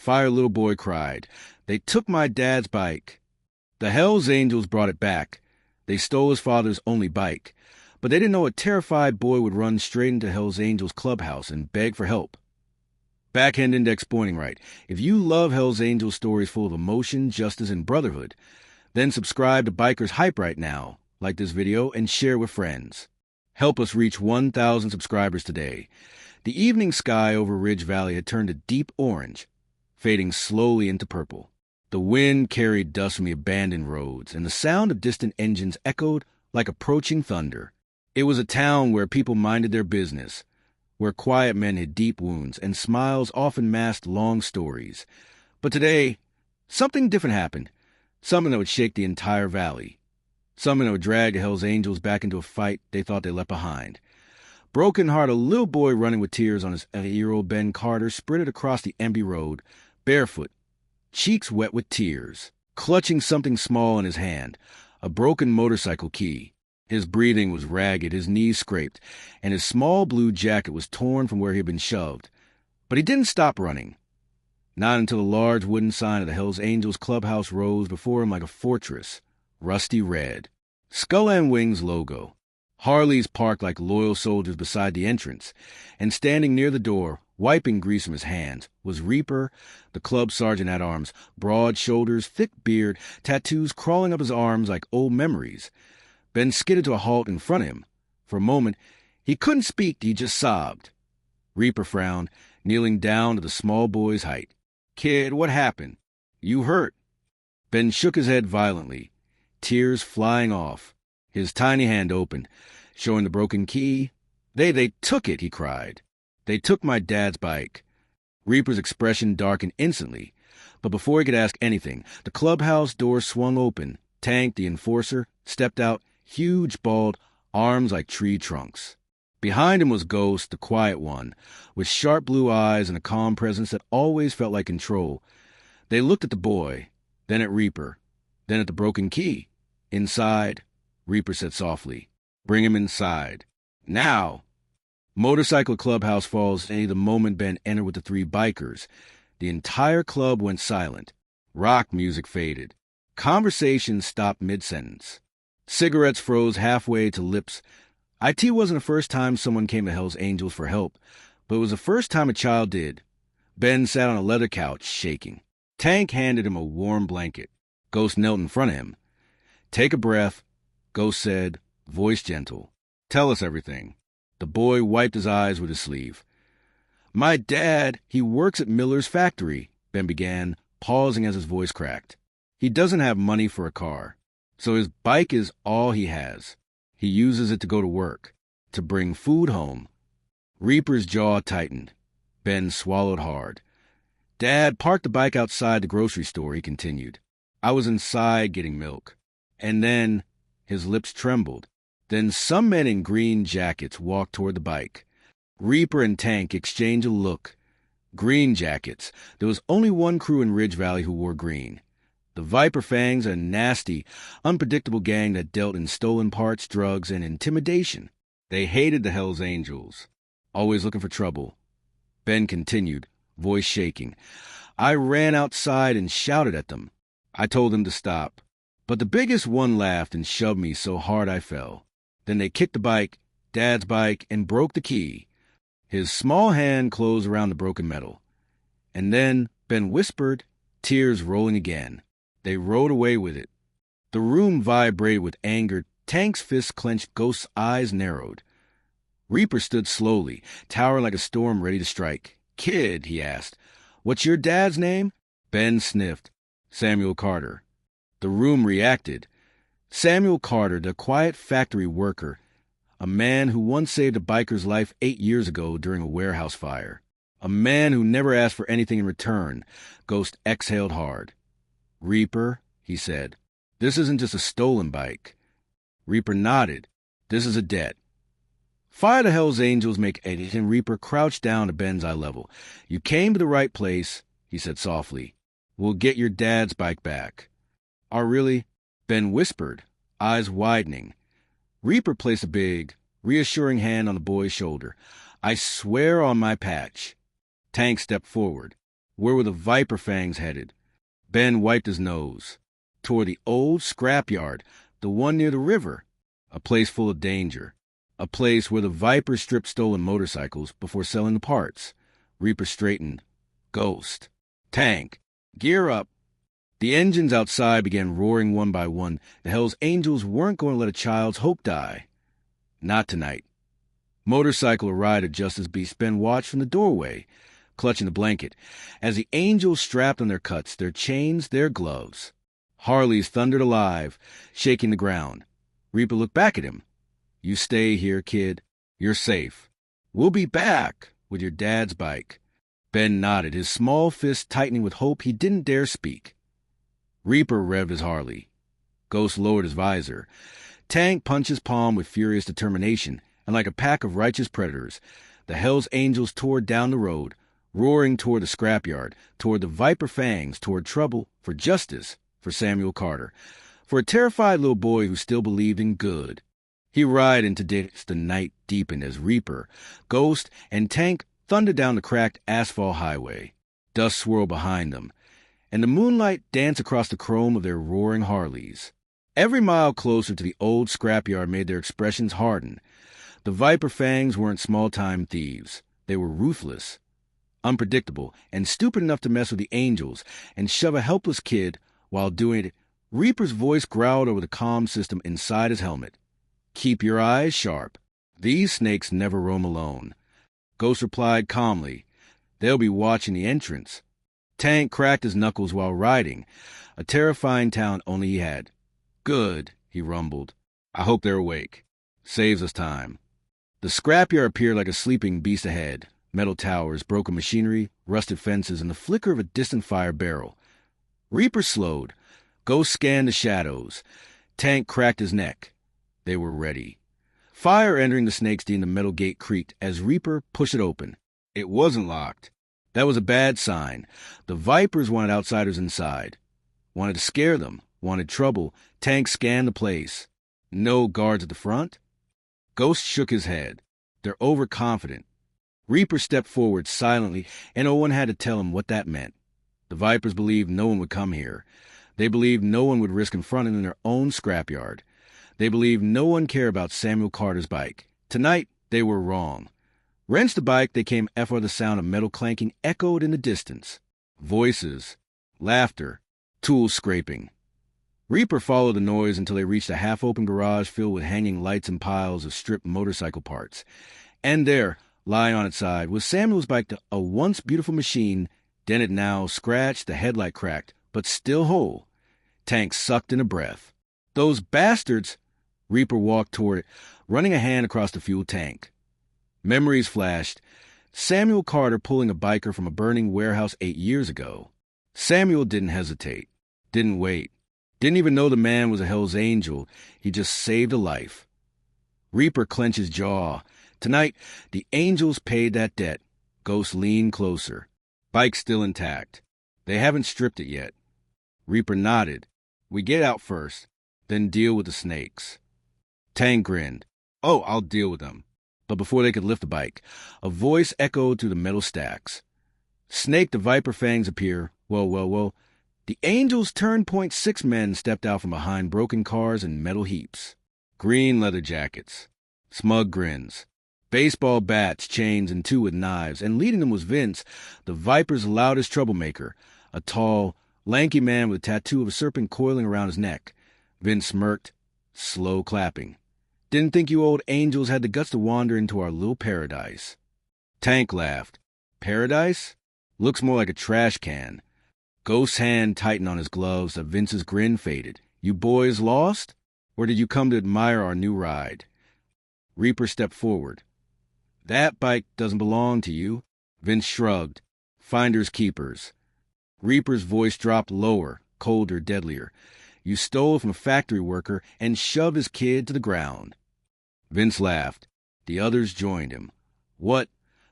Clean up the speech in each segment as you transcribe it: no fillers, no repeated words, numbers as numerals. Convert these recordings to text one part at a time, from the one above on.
fire little boy cried. "They took my dad's bike." The Hells Angels brought it back. They stole his father's only bike. But they didn't know a terrified boy would run straight into Hells Angels clubhouse and beg for help. Backhand index pointing right. If you love Hells Angels stories full of emotion, justice, and brotherhood, then subscribe to Bikers Hype right now, like this video, and share with friends. Help us reach 1,000 subscribers today. The evening sky over Ridge Valley had turned a deep orange, fading slowly into purple. The wind carried dust from the abandoned roads, and the sound of distant engines echoed like approaching thunder. It was a town where people minded their business, where quiet men hid deep wounds, and smiles often masked long stories. But today, something different happened, something that would shake the entire valley, something that would drag the Hells Angels back into a fight they thought they left behind. Broken heart, a little boy running with tears on his 8-year-old Ben Carter sprinted across the empty road, barefoot, cheeks wet with tears, clutching something small in his hand, a broken motorcycle key. His breathing was ragged, his knees scraped, and his small blue jacket was torn from where he had been shoved. But he didn't stop running. Not until a large wooden sign of the Hells Angels clubhouse rose before him like a fortress, rusty red. Skull and Wings logo. Harleys parked like loyal soldiers beside the entrance, and standing near the door, wiping grease from his hands, was Reaper, the club sergeant-at-arms, broad shoulders, thick beard, tattoos crawling up his arms like old memories. Ben skidded to a halt in front of him. For a moment, he couldn't speak, he just sobbed. Reaper frowned, kneeling down to the small boy's height. "Kid, what happened? You hurt." Ben shook his head violently, tears flying off. His tiny hand opened, showing the broken key. They took it," he cried. "They took my dad's bike." Reaper's expression darkened instantly, but before he could ask anything, the clubhouse door swung open. Tank, the enforcer, stepped out, huge, bald, arms like tree trunks. Behind him was Ghost, the quiet one, with sharp blue eyes and a calm presence that always felt like control. They looked at the boy, then at Reaper, then at the broken key. "Inside," Reaper said softly. "Bring him inside. Now!" Motorcycle clubhouse falls the moment Ben entered with the 3 bikers. The entire club went silent. Rock music faded. Conversation stopped mid-sentence. Cigarettes froze halfway to lips. IT wasn't the first time someone came to Hells Angels for help, but it was the first time a child did. Ben sat on a leather couch, shaking. Tank handed him a warm blanket. Ghost knelt in front of him. "Take a breath," Ghost said, voice gentle. "Tell us everything." The boy wiped his eyes with his sleeve. "My dad, he works at Miller's factory," Ben began, pausing as his voice cracked. "He doesn't have money for a car, so his bike is all he has. He uses it to go to work, to bring food home." Reaper's jaw tightened. Ben swallowed hard. "Dad parked the bike outside the grocery store," he continued. "I was inside getting milk. And then," his lips trembled, "then some men in green jackets walked toward the bike." Reaper and Tank exchanged a look. Green jackets. There was only one crew in Ridge Valley who wore green. The Viper Fangs, a nasty, unpredictable gang that dealt in stolen parts, drugs, and intimidation. They hated the Hells Angels, always looking for trouble. Ben continued, voice shaking. "I ran outside and shouted at them. I told them to stop. But the biggest one laughed and shoved me so hard I fell. Then they kicked the bike, Dad's bike, and broke the key." His small hand closed around the broken metal. And then Ben whispered, tears rolling again. They rode away with it. The room vibrated with anger. Tank's fists clenched, Ghost's eyes narrowed. Reaper stood slowly, towering like a storm ready to strike. "Kid," he asked, "what's your dad's name?" Ben sniffed. "Samuel Carter." The room reacted. Samuel Carter, the quiet factory worker, a man who once saved a biker's life 8 years ago during a warehouse fire. A man who never asked for anything in return. Ghost exhaled hard. "Reaper," he said, "this isn't just a stolen bike." Reaper nodded. "This is a debt." Fire the Hells Angels make 80, and Reaper crouched down to Ben's eye level. "You came to the right place," he said softly. "We'll get your dad's bike back." "Oh, really?" Ben whispered, eyes widening. Reaper placed a big, reassuring hand on the boy's shoulder. "I swear on my patch." Tank stepped forward. Where were the viper fangs headed? Ben wiped his nose. Toward the old scrapyard, the one near the river. A place full of danger. A place where the vipers stripped stolen motorcycles before selling the parts. Reaper straightened. Ghost. Tank. Gear up. The engines outside began roaring one by one. The Hell's Angels weren't going to let a child's hope die. Not tonight. Motorcycle rider Justice Beast Ben watched from the doorway, clutching the blanket, as the Angels strapped on their cuts, their chains, their gloves. Harleys thundered alive, shaking the ground. Reaper looked back at him. You stay here, kid. You're safe. We'll be back with your dad's bike. Ben nodded, his small fist tightening with hope he didn't dare speak. Reaper revved his Harley. Ghost lowered his visor. Tank punched his palm with furious determination, and like a pack of righteous predators, the Hell's Angels tore down the road, roaring toward the scrapyard, toward the viper fangs, toward trouble, for justice, for Samuel Carter, for a terrified little boy who still believed in good. He ride into the night deepened as Reaper, Ghost, and Tank thundered down the cracked asphalt highway. Dust swirled behind them, and the moonlight danced across the chrome of their roaring Harleys. Every mile closer to the old scrapyard made their expressions harden. The viper fangs weren't small-time thieves. They were ruthless, unpredictable, and stupid enough to mess with the Angels and shove a helpless kid while doing it. Reaper's voice growled over the comm system inside his helmet. Keep your eyes sharp. These snakes never roam alone. Ghost replied calmly. They'll be watching the entrance. Tank cracked his knuckles while riding, a terrifying talent only he had. Good, he rumbled. I hope they're awake. Saves us time. The scrapyard appeared like a sleeping beast ahead. Metal towers, broken machinery, rusted fences, and the flicker of a distant fire barrel. Reaper slowed. Ghost scanned the shadows. Tank cracked his neck. They were ready. Fire entering the snake's den, the metal gate creaked as Reaper pushed it open. It wasn't locked. That was a bad sign. The vipers wanted outsiders inside. Wanted to scare them. Wanted trouble. Tank scanned the place. No guards at the front? Ghost shook his head. They're overconfident. Reaper stepped forward silently, and no one had to tell him what that meant. The vipers believed no one would come here. They believed no one would risk confronting them in their own scrapyard. They believed no one cared about Samuel Carter's bike. Tonight, they were wrong. Wrenched the bike, they came for the sound of metal clanking echoed in the distance. Voices, laughter, tools scraping. Reaper followed the noise until they reached a half-open garage filled with hanging lights and piles of stripped motorcycle parts. And there, lying on its side, was Samuel's bike, a once beautiful machine, dented now, scratched, the headlight cracked, but still whole. Tank sucked in a breath. Those bastards! Reaper walked toward it, running a hand across the fuel tank. Memories flashed. Samuel Carter pulling a biker from a burning warehouse 8 years ago. Samuel didn't hesitate, didn't wait, didn't even know the man was a Hell's Angel. He just saved a life. Reaper clenched his jaw. Tonight, the Angels paid that debt. Ghost leaned closer. Bike still intact. They haven't stripped it yet. Reaper nodded. We get out first, then deal with the snakes. Tank grinned. Oh, I'll deal with them. But before they could lift the bike, a voice echoed through the metal stacks. Snake the viper fangs appear. Well. The Angels turned .6 men stepped out from behind broken cars and metal heaps. Green leather jackets. Smug grins. Baseball bats, chains, and 2 with knives, and leading them was Vince, the Viper's loudest troublemaker, a tall, lanky man with a tattoo of a serpent coiling around his neck. Vince smirked, slow clapping. Didn't think you old Angels had the guts to wander into our little paradise. Tank laughed. Paradise? Looks more like a trash can. Ghost's hand tightened on his gloves, so Vince's grin faded. You boys lost? Or did you come to admire our new ride? Reaper stepped forward. That bike doesn't belong to you. Vince shrugged. Finders keepers. Reaper's voice dropped lower, colder, deadlier. You stole from a factory worker and shoved his kid to the ground. Vince laughed. The others joined him. What?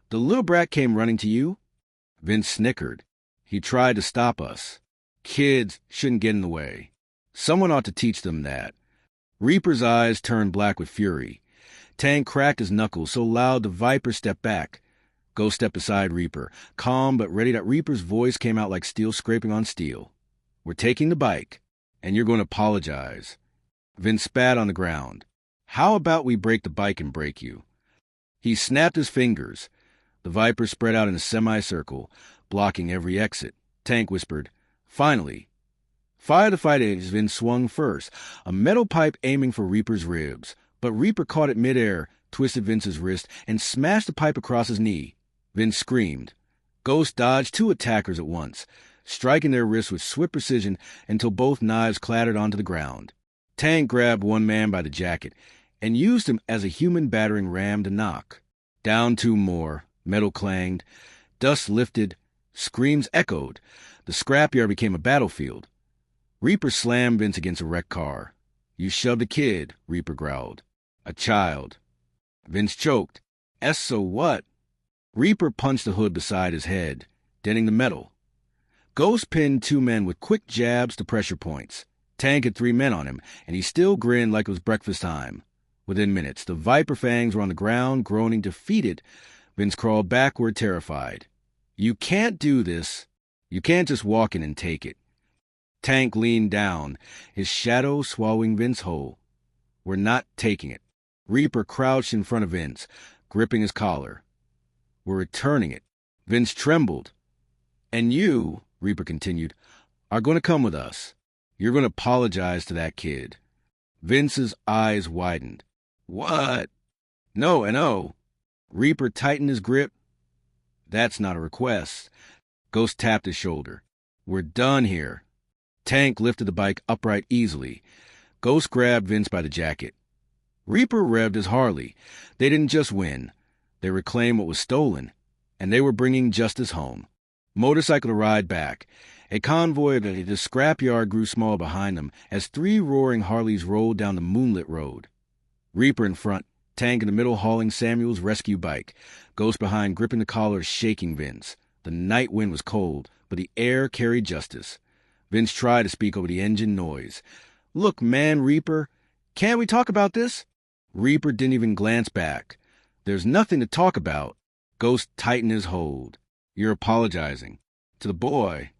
The little brat came running to you? Vince snickered. He tried to stop us. Kids shouldn't get in the way. Someone ought to teach them that. Reaper's eyes turned black with fury. Tank cracked his knuckles so loud the Viper stepped back. Ghost stepped beside Reaper, calm but ready. That Reaper's voice came out like steel scraping on steel. We're taking the bike, and you're going to apologize. Vince spat on the ground. How about we break the bike and break you? He snapped his fingers. The Viper spread out in a semicircle, blocking every exit. Tank whispered, "Finally." Fire the fight as Vince swung first, a metal pipe aiming for Reaper's ribs. But Reaper caught it midair, twisted Vince's wrist, and smashed the pipe across his knee. Vince screamed. Ghost dodged two attackers at once, striking their wrists with swift precision until both knives clattered onto the ground. Tank grabbed one man by the jacket and used him as a human battering ram to knock. Down two more. Metal clanged. Dust lifted. Screams echoed. The scrapyard became a battlefield. Reaper slammed Vince against a wrecked car. "You shoved a kid," Reaper growled. "A child." Vince choked. So what?" Reaper punched the hood beside his head, denting the metal. Ghost pinned two men with quick jabs to pressure points. Tank had three men on him, and he still grinned like it was breakfast time. Within minutes, the Viper fangs were on the ground, groaning defeated. Vince crawled backward, terrified. "You can't do this. You can't just walk in and take it." Tank leaned down, his shadow swallowing Vince whole. "We're not taking it." Reaper crouched in front of Vince, gripping his collar. "We're returning it." Vince trembled. "And you," Reaper continued, "are going to come with us. You're going to apologize to that kid." Vince's eyes widened. "What?" "No, no." Reaper tightened his grip. "That's not a request." Ghost tapped his shoulder. "We're done here." Tank lifted the bike upright easily. Ghost grabbed Vince by the jacket. Reaper revved his Harley. They didn't just win. They reclaimed what was stolen, and they were bringing justice home. Motorcycle to ride back. A convoy of the scrapyard grew small behind them as three roaring Harleys rolled down the moonlit road. Reaper in front, Tank in the middle hauling Samuel's rescue bike. Ghost behind gripping the collar, shaking Vince. The night wind was cold, but the air carried justice. Vince tried to speak over the engine noise. "Look, man, Reaper, can't we talk about this?" Reaper didn't even glance back. "There's nothing to talk about." Ghost tightened his hold. "You're apologizing. To the boy."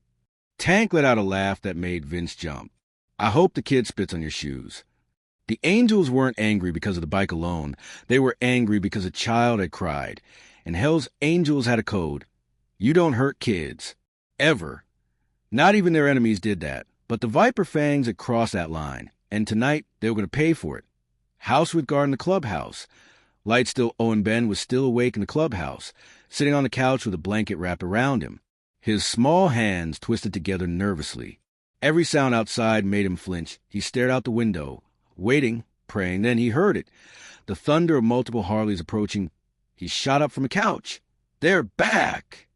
Tank let out a laugh that made Vince jump. "I hope the kid spits on your shoes." The Angels weren't angry because of the bike alone. They were angry because a child had cried. And Hell's Angels had a code. You don't hurt kids. Ever. Not even their enemies did that. But the Viper fangs had crossed that line. And tonight, they were going to pay for it. House would guard in the clubhouse. Light still Owen Ben was still awake in the clubhouse, sitting on the couch with a blanket wrapped around him. His small hands twisted together nervously. Every sound outside made him flinch. He stared out the window, waiting, praying. Then he heard it. The thunder of multiple Harleys approaching. He shot up from the couch. "They're back!"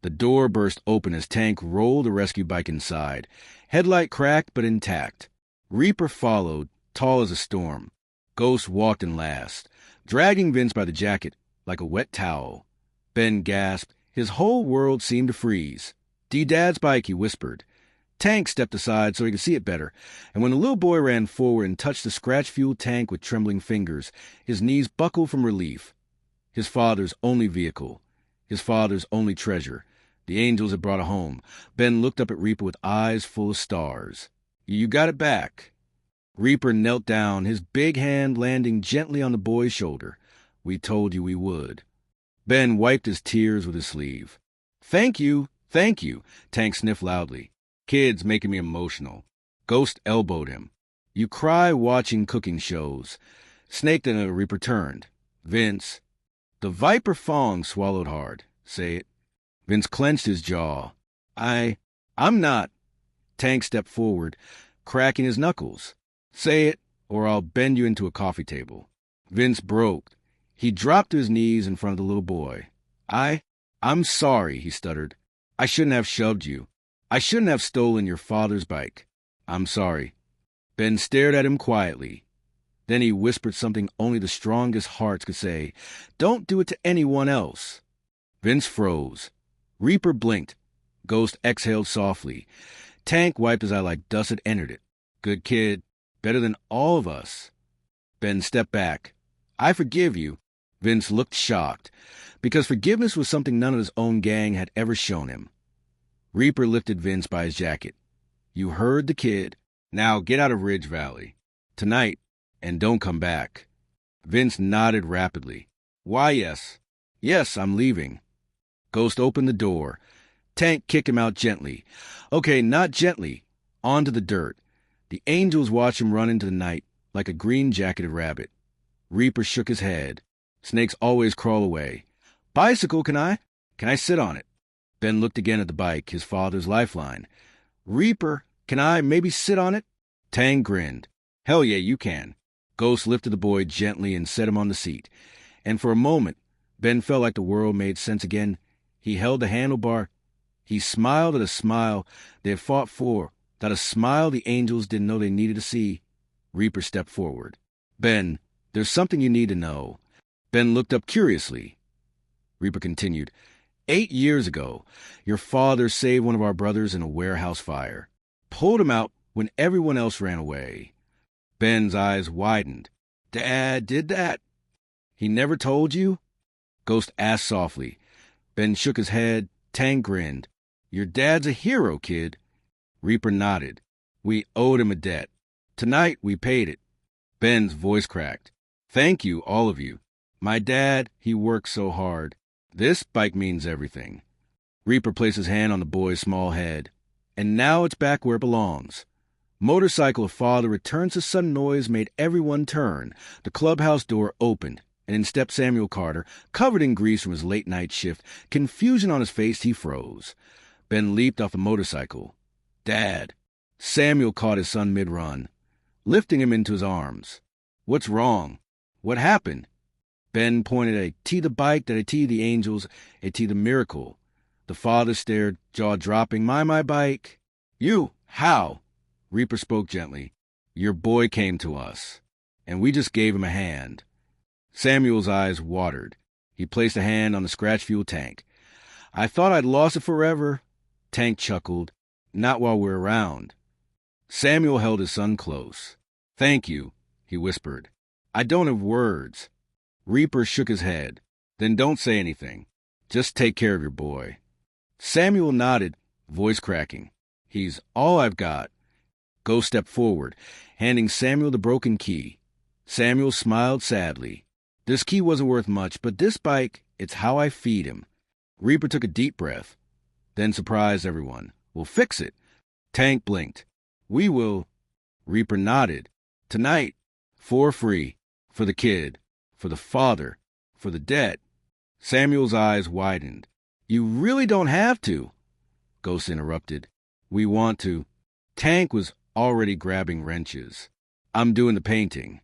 The door burst open as Tank rolled the rescue bike inside. Headlight cracked but intact. Reaper followed, tall as a storm. Ghost walked in last, dragging Vince by the jacket like a wet towel. Ben gasped. His whole world seemed to freeze. "D-Dad's bike," he whispered. Tank stepped aside so he could see it better, and when the little boy ran forward and touched the scratch-fueled tank with trembling fingers, his knees buckled from relief. His father's only vehicle. His father's only treasure. The Angels had brought it home. Ben looked up at Reaper with eyes full of stars. "You got it back." Reaper knelt down, his big hand landing gently on the boy's shoulder. "We told you we would." Ben wiped his tears with his sleeve. Thank you," Tank sniffed loudly. "Kid's making me emotional." Ghost elbowed him. "You cry watching cooking shows." Snake and Reaper turned. "Vince." The Viper Fong swallowed hard. "Say it." Vince clenched his jaw. I'm not." Tank stepped forward, cracking his knuckles. "Say it, or I'll bend you into a coffee table." Vince broke. He dropped to his knees in front of the little boy. I'm sorry," he stuttered. "I shouldn't have shoved you. I shouldn't have stolen your father's bike. I'm sorry." Ben stared at him quietly. Then he whispered something only the strongest hearts could say. "Don't do it to anyone else." Vince froze. Reaper blinked. Ghost exhaled softly. Tank wiped his eye like dust had entered it. "Good kid. Better than all of us." Ben stepped back. "I forgive you. Vince looked shocked, because forgiveness was something none of his own gang had ever shown him. Reaper lifted Vince by his jacket. You heard the kid. Now get out of Ridge Valley. Tonight, and don't come back. Vince nodded rapidly. Why, yes. Yes, I'm leaving. Ghost opened the door. Tank kicked him out gently. Okay, not gently. Onto the dirt. The angels watched him run into the night like a green-jacketed rabbit. Reaper shook his head. Snakes always crawl away. Bicycle, can I? Can I sit on it? Ben looked again at the bike, his father's lifeline. Reaper, can I maybe sit on it? Tang grinned. Hell yeah, you can. Ghost lifted the boy gently and set him on the seat. And for a moment, Ben felt like the world made sense again. He held the handlebar. He smiled at a smile they had fought for, that a smile the angels didn't know they needed to see. Reaper stepped forward. Ben, there's something you need to know. Ben looked up curiously. Reaper continued. 8 years ago, your father saved one of our brothers in a warehouse fire. Pulled him out when everyone else ran away. Ben's eyes widened. Dad did that? He never told you? Ghost asked softly. Ben shook his head. Tang grinned. Your dad's a hero, kid. Reaper nodded. We owed him a debt. Tonight we paid it. Ben's voice cracked. Thank you, all of you. My dad, he worked so hard. This bike means everything. Reaper placed his hand on the boy's small head. And now it's back where it belongs. Motorcycle father returns to sudden noise made everyone turn. The clubhouse door opened, and in stepped Samuel Carter, covered in grease from his late-night shift. Confusion on his face, he froze. Ben leaped off the motorcycle. Dad. Samuel caught his son mid-run, lifting him into his arms. What's wrong? What happened? Ben pointed at the bike that the angels, the miracle. The father stared, jaw dropping. My bike. You, how? Reaper spoke gently. Your boy came to us, and we just gave him a hand. Samuel's eyes watered. He placed a hand on the scratch fuel tank. I thought I'd lost it forever. Tank chuckled. Not while we're around. Samuel held his son close. Thank you, he whispered. I don't have words. Reaper shook his head. Then don't say anything. Just take care of your boy. Samuel nodded, voice cracking. He's all I've got. Ghost stepped forward, handing Samuel the broken key. Samuel smiled sadly. This key wasn't worth much, but this bike, it's how I feed him. Reaper took a deep breath, then surprised everyone. We'll fix it. Tank blinked. We will. Reaper nodded. Tonight, for free, for the kid, for the father, for the debt. Samuel's eyes widened. You really don't have to. Ghost interrupted. We want to. Tank was already grabbing wrenches. I'm doing the painting.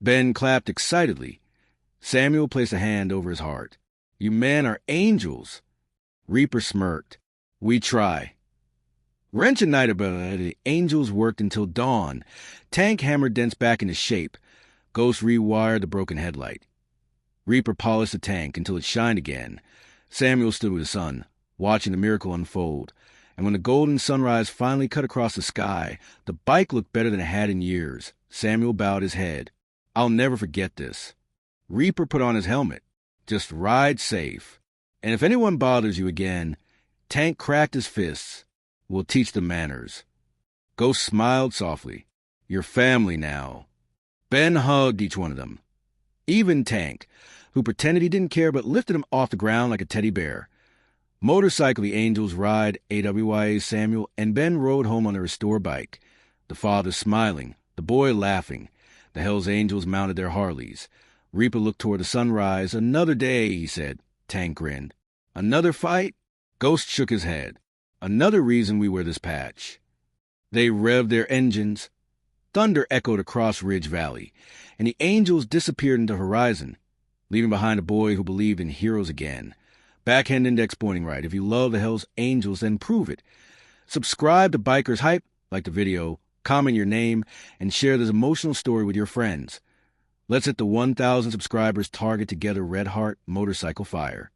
Ben clapped excitedly. Samuel placed a hand over his heart. You men are angels. Reaper smirked. We try. Wrench and night about the angels worked until dawn. Tank hammered dents back into shape. Ghost rewired the broken headlight. Reaper polished the tank until it shined again. Samuel stood with his son, watching the miracle unfold. And when the golden sunrise finally cut across the sky, the bike looked better than it had in years. Samuel bowed his head. I'll never forget this. Reaper put on his helmet. Just ride safe. And if anyone bothers you again, Tank cracked his fists. We'll teach them manners. Ghost smiled softly. Your family now. Ben hugged each one of them. Even Tank, who pretended he didn't care but lifted him off the ground like a teddy bear. Motorcycle the angels ride AWYA Samuel, and Ben rode home on a restored bike. The father smiling, the boy laughing. The Hell's Angels mounted their Harleys. Reaper looked toward the sunrise. Another day, he said. Tank grinned. Another fight? Ghost shook his head. Another reason we wear this patch. They revved their engines. Thunder echoed across Ridge Valley, and the angels disappeared into the horizon, leaving behind a boy who believed in heroes again. Backhand index pointing right. If you love the Hell's Angels, then prove it. Subscribe to Bikers Hype, like the video, comment your name, and share this emotional story with your friends. Let's hit the 1,000 subscribers target together. Red Heart Motorcycle Fire.